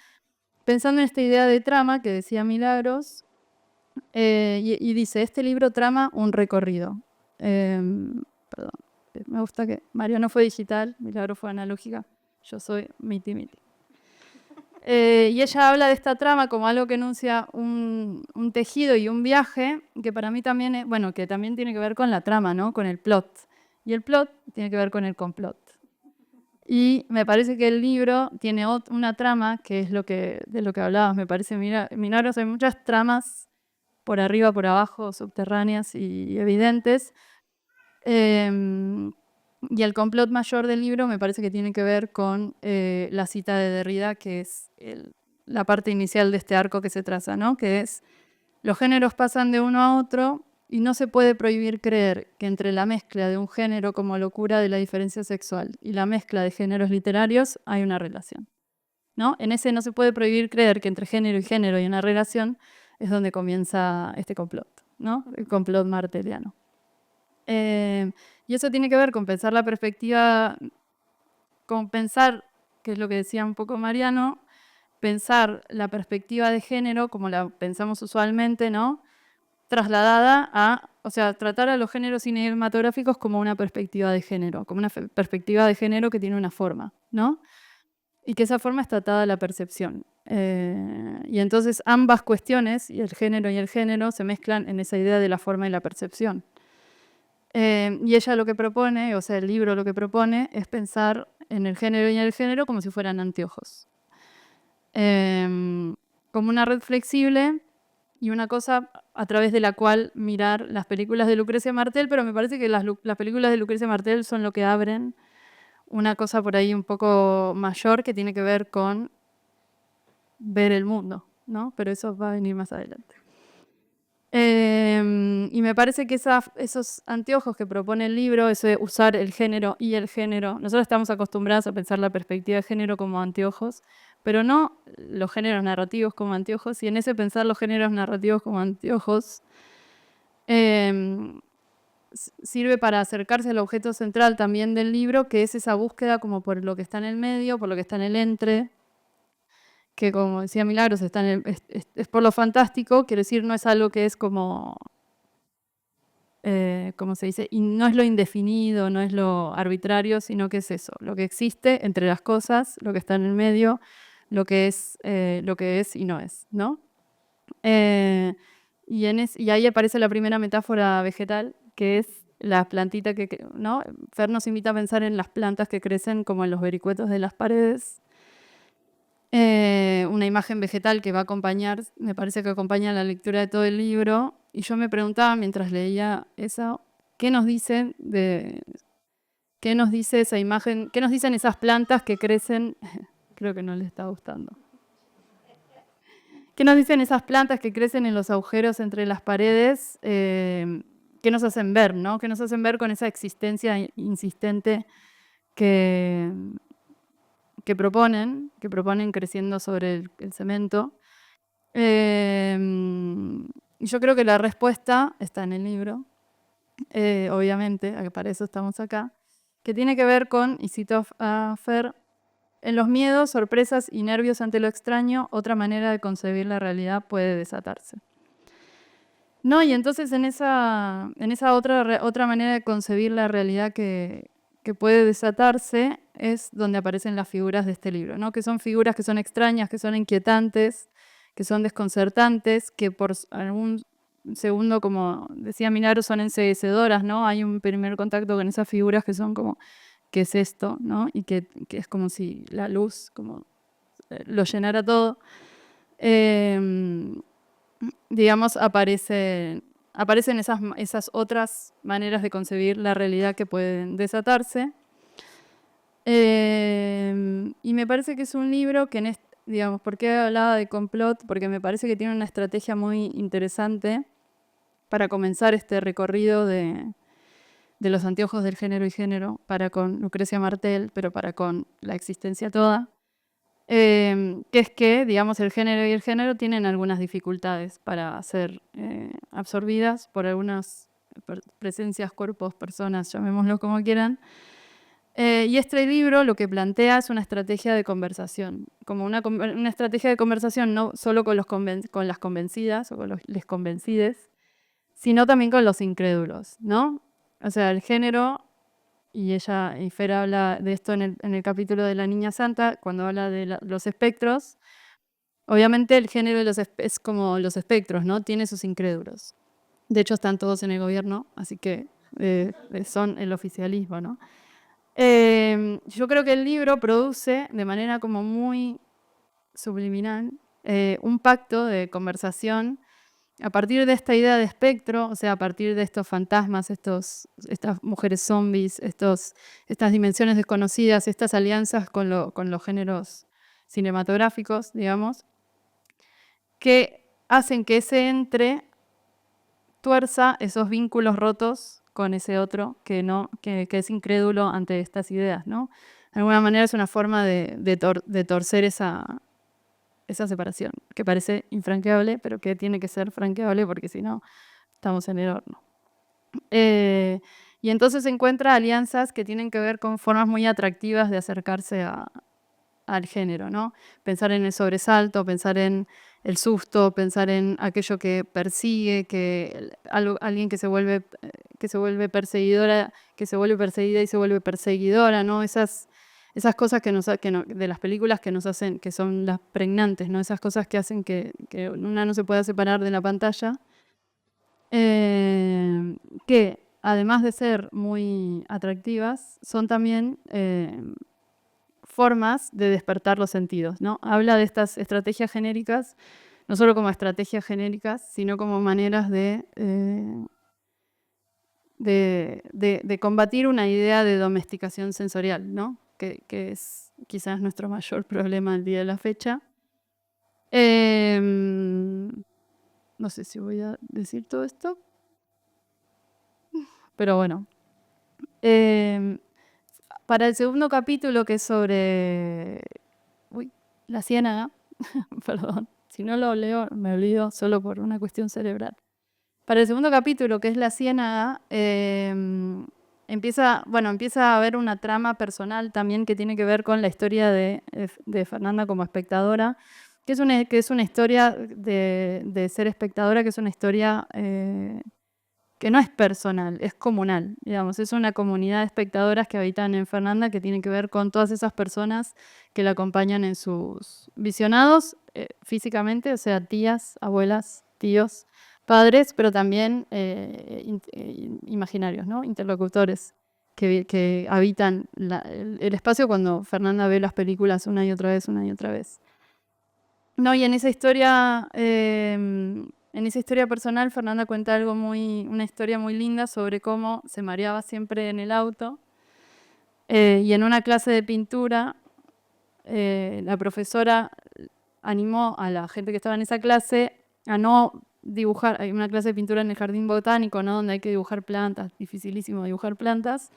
pensando en esta idea de trama que decía Milagros, y dice: este libro trama un recorrido. Perdón, me gusta que Mario no fue digital, Milagros fue analógica, yo soy miti. Y ella habla de esta trama como algo que enuncia un tejido y un viaje, que para mí también que también tiene que ver con la trama, ¿no?, con el plot. Y el plot tiene que ver con el complot. Y me parece que el libro tiene una trama, que es de lo que hablabas, me parece Milagros. Hay muchas tramas por arriba, por abajo, subterráneas y evidentes. Y el complot mayor del libro me parece que tiene que ver con la cita de Derrida, que es la parte inicial de este arco que se traza, ¿no? Que es: los géneros pasan de uno a otro y no se puede prohibir creer que entre la mezcla de un género como locura de la diferencia sexual y la mezcla de géneros literarios hay una relación, ¿no? En ese no se puede prohibir creer que entre género y género hay una relación, es donde comienza este complot, ¿no? El complot marteliano. Y eso tiene que ver con pensar la perspectiva, con pensar, que es lo que decía un poco Mariano, pensar la perspectiva de género como la pensamos usualmente, ¿no? Trasladada a, o sea, tratar a los géneros cinematográficos como una perspectiva de género, como una perspectiva de género que tiene una forma, ¿no? Y que esa forma está atada a la percepción. Y entonces ambas cuestiones, y el género, se mezclan en esa idea de la forma y la percepción. Y ella lo que propone, o sea, el libro lo que propone, es pensar en el género y en el género como si fueran anteojos. Como una red flexible y una cosa a través de la cual mirar las películas de Lucrecia Martel, pero me parece que las películas de Lucrecia Martel son lo que abren una cosa por ahí un poco mayor que tiene que ver con ver el mundo, ¿no? Pero eso va a venir más adelante. Y me parece que esos anteojos que propone el libro, eso de usar el género y el género, nosotros estamos acostumbrados a pensar la perspectiva de género como anteojos, pero no los géneros narrativos como anteojos, y en ese pensar los géneros narrativos como anteojos sirve para acercarse al objeto central también del libro, que es esa búsqueda como por lo que está en el medio, por lo que está en el entre, que como decía Milagros, es por lo fantástico, quiero decir, no es algo que es como, ¿cómo se dice? Y no es lo indefinido, no es lo arbitrario, sino que es eso, lo que existe entre las cosas, lo que está en el medio, lo que es y no es, ¿no? Y ahí aparece la primera metáfora vegetal, que es la plantita ¿no? Fer nos invita a pensar en las plantas que crecen como en los vericuetos de las paredes. Una imagen vegetal que va a acompañar, me parece que acompaña la lectura de todo el libro. Y yo me preguntaba mientras leía eso, ¿qué nos dice esa imagen? ¿Qué nos dicen esas plantas que crecen? Creo que no le está gustando. ¿Qué nos dicen esas plantas que crecen en los agujeros entre las paredes? ¿Qué nos hacen ver, ¿no? ¿Qué nos hacen ver con esa existencia insistente que proponen creciendo sobre el cemento? Y yo creo que la respuesta está en el libro, obviamente, para eso estamos acá, que tiene que ver con, y cito a Fer, en los miedos, sorpresas y nervios ante lo extraño, otra manera de concebir la realidad puede desatarse. No, y entonces en esa otra manera de concebir la realidad que puede desatarse es donde aparecen las figuras de este libro, ¿no? Que son figuras que son extrañas, que son inquietantes, que son desconcertantes, que por algún segundo, como decía Milagros, son enceguecedoras, ¿no? Hay un primer contacto con esas figuras que son como, ¿qué es esto? ¿No? Y que es como si la luz como lo llenara todo. Digamos, aparecen esas otras maneras de concebir la realidad que pueden desatarse. Y me parece que es un libro que, digamos, ¿por qué hablaba de complot? Porque me parece que tiene una estrategia muy interesante para comenzar este recorrido de los anteojos del género y género, para con Lucrecia Martel, pero para con la existencia toda. Que es que, digamos, el género y el género tienen algunas dificultades para ser absorbidas por algunas presencias, cuerpos, personas, llamémoslo como quieran. Y este libro lo que plantea es una estrategia de conversación, como una estrategia de conversación no solo con las convencidas o con les convencides, sino también con los incrédulos, ¿no? O sea, el género, y Fer habla de esto en el capítulo de la Niña Santa, cuando habla de los espectros. Obviamente el género es como los espectros, ¿no? Tiene sus incrédulos. De hecho, están todos en el gobierno, así que son el oficialismo, ¿no? Yo creo que el libro produce de manera como muy subliminal un pacto de conversación a partir de esta idea de espectro, o sea, a partir de estos fantasmas, estas mujeres zombies, estas dimensiones desconocidas, estas alianzas con los géneros cinematográficos, digamos, que hacen que ese entre tuerza esos vínculos rotos con ese otro que es incrédulo ante estas ideas, ¿no? De alguna manera es una forma de torcer esa separación, que parece infranqueable, pero que tiene que ser franqueable porque si no, estamos en el horno. Y entonces se encuentra alianzas que tienen que ver con formas muy atractivas de acercarse al género, ¿no? Pensar en el sobresalto, pensar en el susto, pensar en aquello que persigue, alguien que se vuelve perseguidora, que se vuelve perseguida y se vuelve perseguidora, ¿no? Esas cosas de las películas que nos hacen, que son las pregnantes, ¿no? Esas cosas que hacen que una no se pueda separar de la pantalla, que además de ser muy atractivas, son también formas de despertar los sentidos, ¿no? Habla de estas estrategias genéricas, no solo como estrategias genéricas, sino como maneras de combatir una idea de domesticación sensorial, ¿no? Que es quizás nuestro mayor problema al día de la fecha. No sé si voy a decir todo esto, pero bueno. Para el segundo capítulo, que es sobre la ciénaga, perdón, si no lo leo me olvido solo por una cuestión cerebral. Para el segundo capítulo, que es la ciénaga, empieza a haber una trama personal también que tiene que ver con la historia de Fernanda como espectadora, que es una historia de ser espectadora, que es una historia que no es personal, es comunal, digamos. Es una comunidad de espectadoras que habitan en Fernanda, que tiene que ver con todas esas personas que la acompañan en sus visionados físicamente, o sea, tías, abuelas, tíos, padres, pero también imaginarios, ¿no? Interlocutores que habitan el espacio cuando Fernanda ve las películas una y otra vez, una y otra vez. No, y en esa historia personal, Fernanda cuenta una historia muy linda sobre cómo se mareaba siempre en el auto. Y en una clase de pintura, la profesora animó a la gente que estaba en esa clase a no dibujar. Hay una clase de pintura en el jardín botánico, ¿no? Donde hay que dibujar plantas, dificilísimo dibujar plantas.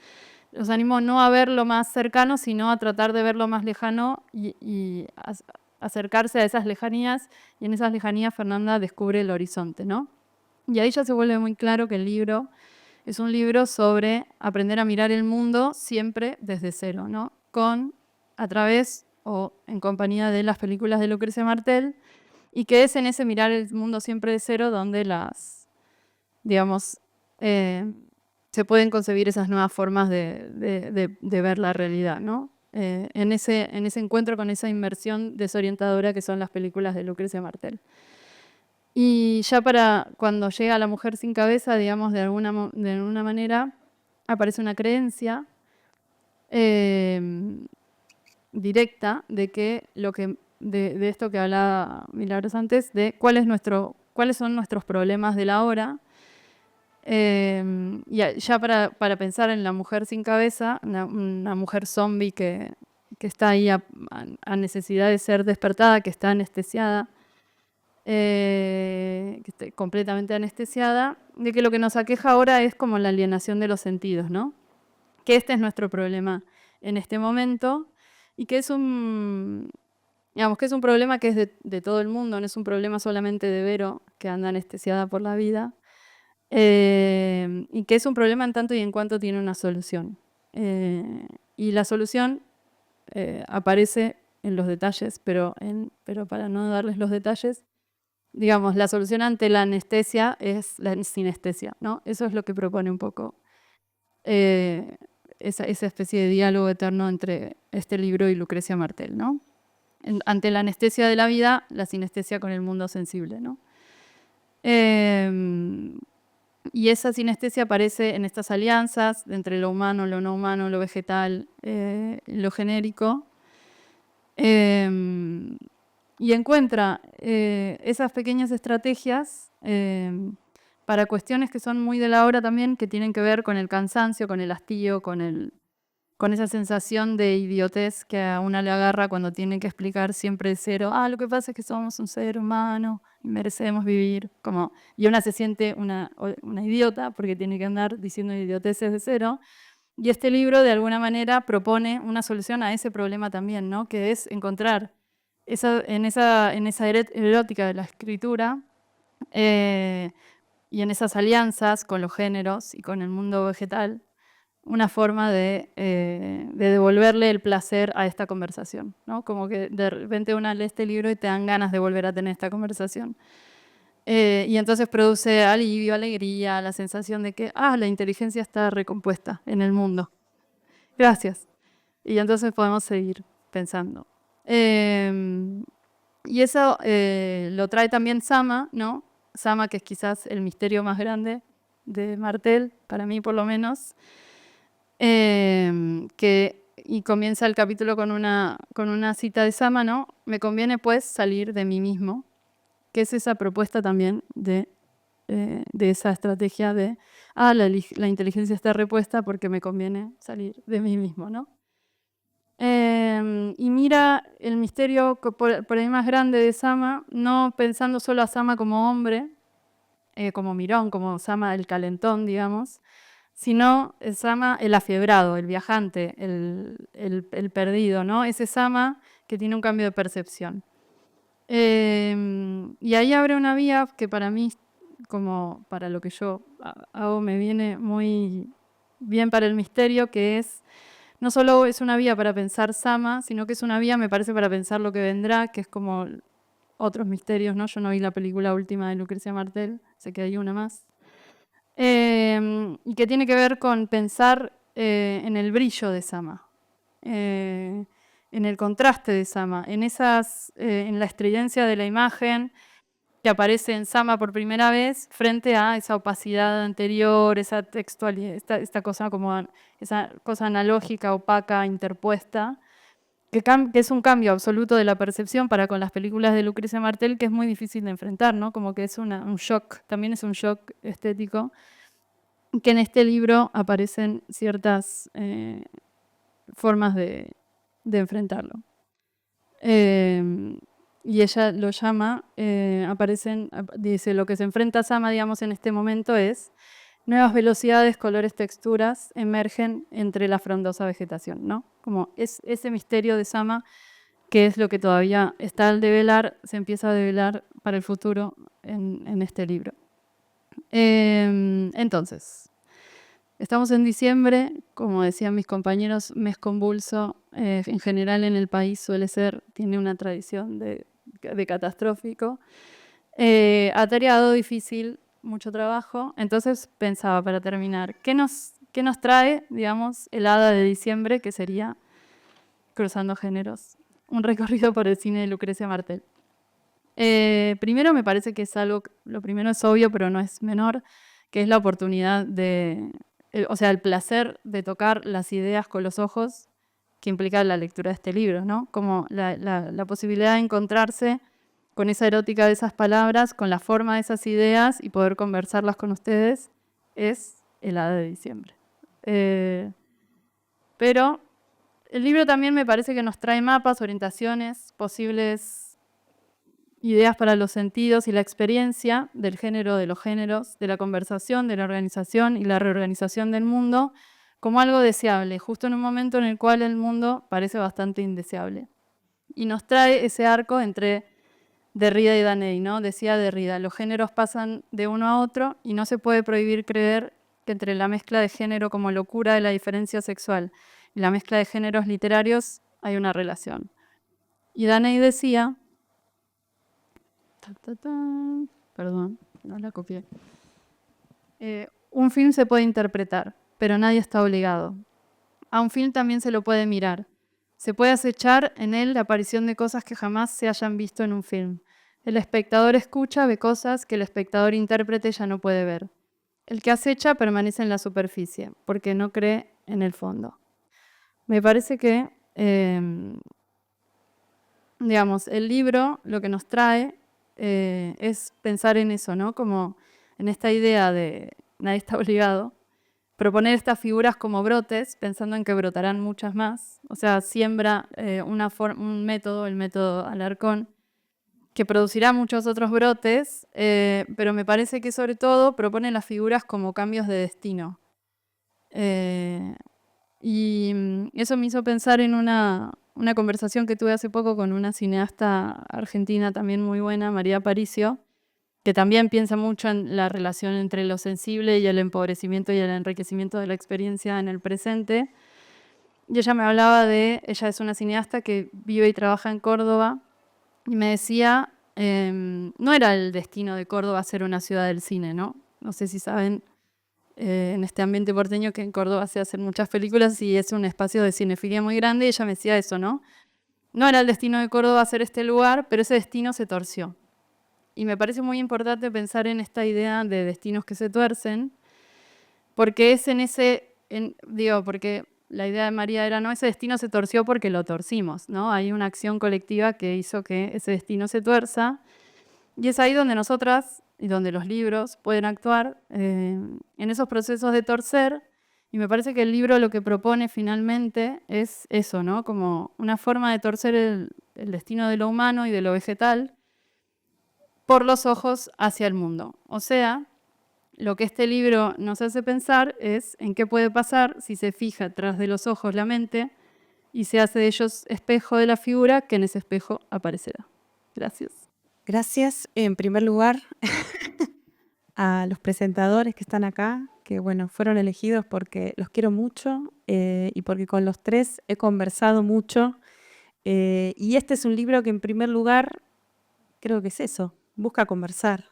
Los animó no a ver lo más cercano, sino a tratar de ver lo más lejano y acercarse a esas lejanías, y en esas lejanías Fernanda descubre el horizonte, ¿no? Y ahí ya se vuelve muy claro que el libro es un libro sobre aprender a mirar el mundo siempre desde cero, ¿no? A través o en compañía de las películas de Lucrecia Martel, y que es en ese mirar el mundo siempre de cero donde se pueden concebir esas nuevas formas de ver la realidad, ¿no? En ese encuentro con esa inmersión desorientadora que son las películas de Lucrecia Martel. Y ya para cuando llega La mujer sin cabeza, digamos, de alguna manera, aparece una creencia directa de que de esto que hablaba Milagros antes, de cuáles son nuestros problemas de la hora. Y ya para pensar en la mujer sin cabeza, una mujer zombie que está ahí a necesidad de ser despertada, que está anestesiada, que está completamente anestesiada, de que lo que nos aqueja ahora es como la alienación de los sentidos, ¿no? Que este es nuestro problema en este momento, y que es un problema que es de todo el mundo, no es un problema solamente de Vero, que anda anestesiada por la vida. Y que es un problema en tanto y en cuanto tiene una solución. Y la solución aparece en los detalles, pero para no darles los detalles, digamos, la solución ante la anestesia es la sinestesia, ¿no? Eso es lo que propone un poco esa especie de diálogo eterno entre este libro y Lucrecia Martel, ¿no? Ante la anestesia de la vida, la sinestesia con el mundo sensible, ¿no? Y esa sinestesia aparece en estas alianzas entre lo humano, lo no humano, lo vegetal, lo genérico. Y encuentra esas pequeñas estrategias para cuestiones que son muy de la hora también, que tienen que ver con el cansancio, con el hastío, con esa sensación de idiotez que a una le agarra cuando tiene que explicar siempre de cero. Lo que pasa es que somos un ser humano y merecemos vivir. Y una se siente una idiota porque tiene que andar diciendo idioteces de cero. Y este libro, de alguna manera, propone una solución a ese problema también, ¿no? Que es encontrar en esa erótica de la escritura y en esas alianzas con los géneros y con el mundo vegetal, una forma de devolverle el placer a esta conversación, ¿no? Como que de repente una lee este libro y te dan ganas de volver a tener esta conversación. Y entonces produce alivio, alegría, la sensación de que la inteligencia está recompuesta en el mundo. Gracias. Y entonces podemos seguir pensando. Y eso lo trae también Sama, ¿no? Sama, que es quizás el misterio más grande de Martel, para mí por lo menos. Y comienza el capítulo con una cita de Sama, ¿no? Me conviene pues salir de mí mismo, que es esa propuesta también de esa estrategia de la inteligencia está repuesta porque me conviene salir de mí mismo, ¿no? Y mira el misterio por ahí más grande de Sama, no pensando solo a Sama como hombre, como Mirón, como Sama el calentón, digamos, sino el Sama el afiebrado, el viajante, el perdido, ¿no? Ese Sama que tiene un cambio de percepción. Y ahí abre una vía que para mí, como para lo que yo hago, me viene muy bien para el misterio, que es, no solo es una vía para pensar Sama, sino que es una vía, me parece, para pensar lo que vendrá, que es como otros misterios, ¿no? Yo no vi la película última de Lucrecia Martel, sé que hay una más. Y que tiene que ver con pensar en el brillo de Sama, en el contraste de Sama, en la estridencia de la imagen que aparece en Sama por primera vez frente a esa opacidad anterior, esa textualidad, esta cosa como esa cosa analógica, opaca, interpuesta, que es un cambio absoluto de la percepción para con las películas de Lucrecia Martel, que es muy difícil de enfrentar, ¿no? Como que es un shock, también es un shock estético, que en este libro aparecen ciertas formas de enfrentarlo. Y ella lo llama, dice, lo que se enfrenta a Sama, digamos, en este momento es nuevas velocidades, colores, texturas emergen entre la frondosa vegetación, ¿no? Como es ese misterio de Sama, que es lo que todavía está al develar, se empieza a develar para el futuro en este libro. Entonces, estamos en diciembre, como decían mis compañeros, mes convulso, en general en el país tiene una tradición de catastrófico, atareado, difícil, mucho trabajo. Entonces pensaba, para terminar, ¿qué nos trae, digamos, el hada de diciembre, que sería Cruzando Géneros? Un recorrido por el cine de Lucrecia Martel. Primero me parece que es algo, lo primero es obvio, pero no es menor, que es la oportunidad el placer de tocar las ideas con los ojos que implica la lectura de este libro, ¿no? Como la posibilidad de encontrarse con esa erótica de esas palabras, con la forma de esas ideas y poder conversarlas con ustedes, es el hada de diciembre. Pero el libro también me parece que nos trae mapas, orientaciones, posibles ideas para los sentidos y la experiencia del género, de los géneros, de la conversación, de la organización y la reorganización del mundo como algo deseable, justo en un momento en el cual el mundo parece bastante indeseable. Y nos trae ese arco entre Derrida y Daney, ¿no? Decía Derrida, los géneros pasan de uno a otro y no se puede prohibir creer que entre la mezcla de género como locura de la diferencia sexual y la mezcla de géneros literarios hay una relación. Y Daney decía, perdón, no la copié, un film se puede interpretar, pero nadie está obligado. A un film también se lo puede mirar. Se puede acechar en él la aparición de cosas que jamás se hayan visto en un film. El espectador escucha, ve cosas que el espectador intérprete ya no puede ver. el que acecha permanece en la superficie, porque no cree en el fondo. Me parece que, digamos, el libro lo que nos trae es pensar en eso, ¿no? Como en esta idea de nadie está obligado, proponer estas figuras como brotes, pensando en que brotarán muchas más. O sea, siembra un método, el método Alarcón, que producirá muchos otros brotes, pero me parece que sobre todo propone las figuras como cambios de destino. Y eso me hizo pensar en una conversación que tuve hace poco con una cineasta argentina también muy buena, María Aparicio, que también piensa mucho en la relación entre lo sensible y el empobrecimiento y el enriquecimiento de la experiencia en el presente. Y ella me hablaba ella es una cineasta que vive y trabaja en Córdoba, y me decía, no era el destino de Córdoba ser una ciudad del cine, ¿no? No sé si saben, en este ambiente porteño, que en Córdoba se hacen muchas películas y es un espacio de cinefilia muy grande, y ella me decía eso, ¿no? No era el destino de Córdoba ser este lugar, pero ese destino se torció. Y me parece muy importante pensar en esta idea de destinos que se tuercen, porque es porque la idea de María era, no, ese destino se torció porque lo torcimos, ¿no? Hay una acción colectiva que hizo que ese destino se tuerza, y es ahí donde nosotras y donde los libros pueden actuar en esos procesos de torcer, y me parece que el libro lo que propone finalmente es eso, ¿no? Como una forma de torcer el destino de lo humano y de lo vegetal por los ojos hacia el mundo. O sea, lo que este libro nos hace pensar es en qué puede pasar si se fija tras de los ojos la mente y se hace de ellos espejo de la figura que en ese espejo aparecerá. Gracias. Gracias, en primer lugar, a los presentadores que están acá, que bueno, fueron elegidos porque los quiero mucho y porque con los tres he conversado mucho. Y este es un libro que en primer lugar, creo que es eso, busca conversar.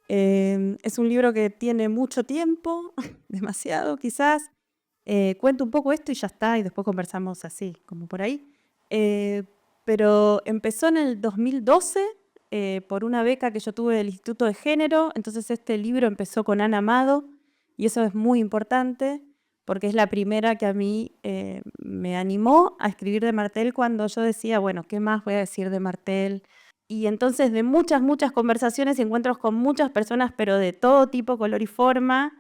Es un libro que tiene mucho tiempo, demasiado quizás. Cuento un poco esto y ya está, y después conversamos así, como por ahí. Pero empezó en el 2012 por una beca que yo tuve del Instituto de Género. Entonces este libro empezó con Ana Amado, y eso es muy importante porque es la primera que a mí me animó a escribir de Martel cuando yo decía, bueno, ¿qué más voy a decir de Martel? Y entonces de muchas conversaciones y encuentros con muchas personas, pero de todo tipo, color y forma,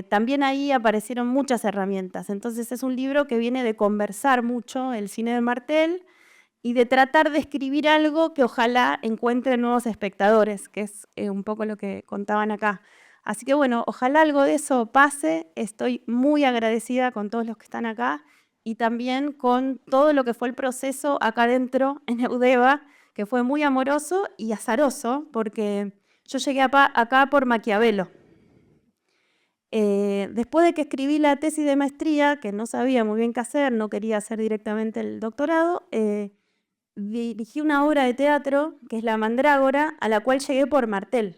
también ahí aparecieron muchas herramientas. Entonces es un libro que viene de conversar mucho el cine de Martel y de tratar de escribir algo que ojalá encuentre nuevos espectadores, que es un poco lo que contaban acá. Así que bueno, ojalá algo de eso pase. Estoy muy agradecida con todos los que están acá y también con todo lo que fue el proceso acá adentro en Eudeva, que fue muy amoroso y azaroso, porque yo llegué acá por Maquiavelo. Después de que escribí la tesis de maestría, que no sabía muy bien qué hacer, no quería hacer directamente el doctorado, dirigí una obra de teatro, que es La Mandrágora, a la cual llegué por Martel,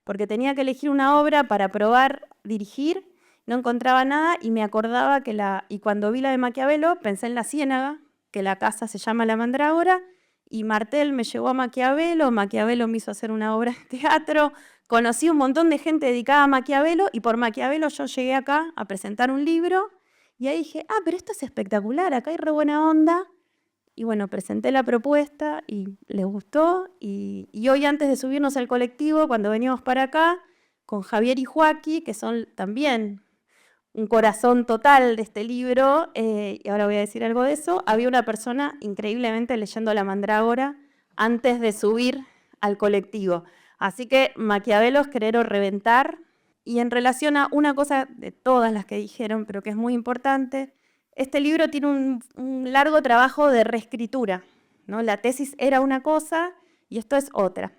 porque tenía que elegir una obra para probar dirigir, no encontraba nada y me acordaba y cuando vi la de Maquiavelo pensé en La Ciénaga, que la casa se llama La Mandrágora, y Martel me llevó a Maquiavelo me hizo hacer una obra de teatro, conocí un montón de gente dedicada a Maquiavelo y por Maquiavelo yo llegué acá a presentar un libro y ahí dije, pero esto es espectacular, acá hay re buena onda. Y bueno, presenté la propuesta y les gustó y hoy antes de subirnos al colectivo, cuando veníamos para acá, con Javier y Joaquín, que son también un corazón total de este libro, y ahora voy a decir algo de eso, había una persona increíblemente leyendo La Mandrágora antes de subir al colectivo. Así que Maquiavelo es querer o reventar. Y en relación a una cosa de todas las que dijeron, pero que es muy importante, este libro tiene un largo trabajo de reescritura, ¿no? La tesis era una cosa y esto es otra.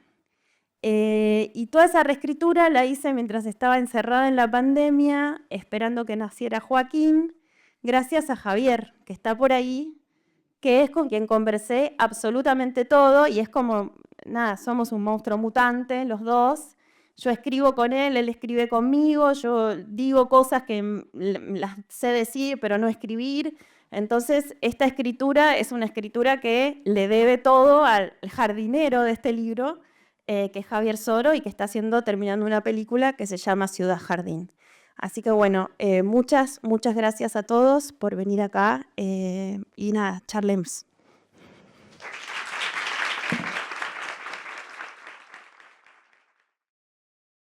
Y toda esa reescritura la hice mientras estaba encerrada en la pandemia, esperando que naciera Joaquín, gracias a Javier, que está por ahí, que es con quien conversé absolutamente todo, y es como, nada, somos un monstruo mutante los dos. Yo escribo con él escribe conmigo, yo digo cosas que las sé decir, pero no escribir. Entonces, esta escritura es una escritura que le debe todo al jardinero de este libro, que es Javier Soro y que está terminando una película que se llama Ciudad Jardín. Así que bueno, muchas gracias a todos por venir acá y nada, charlemos.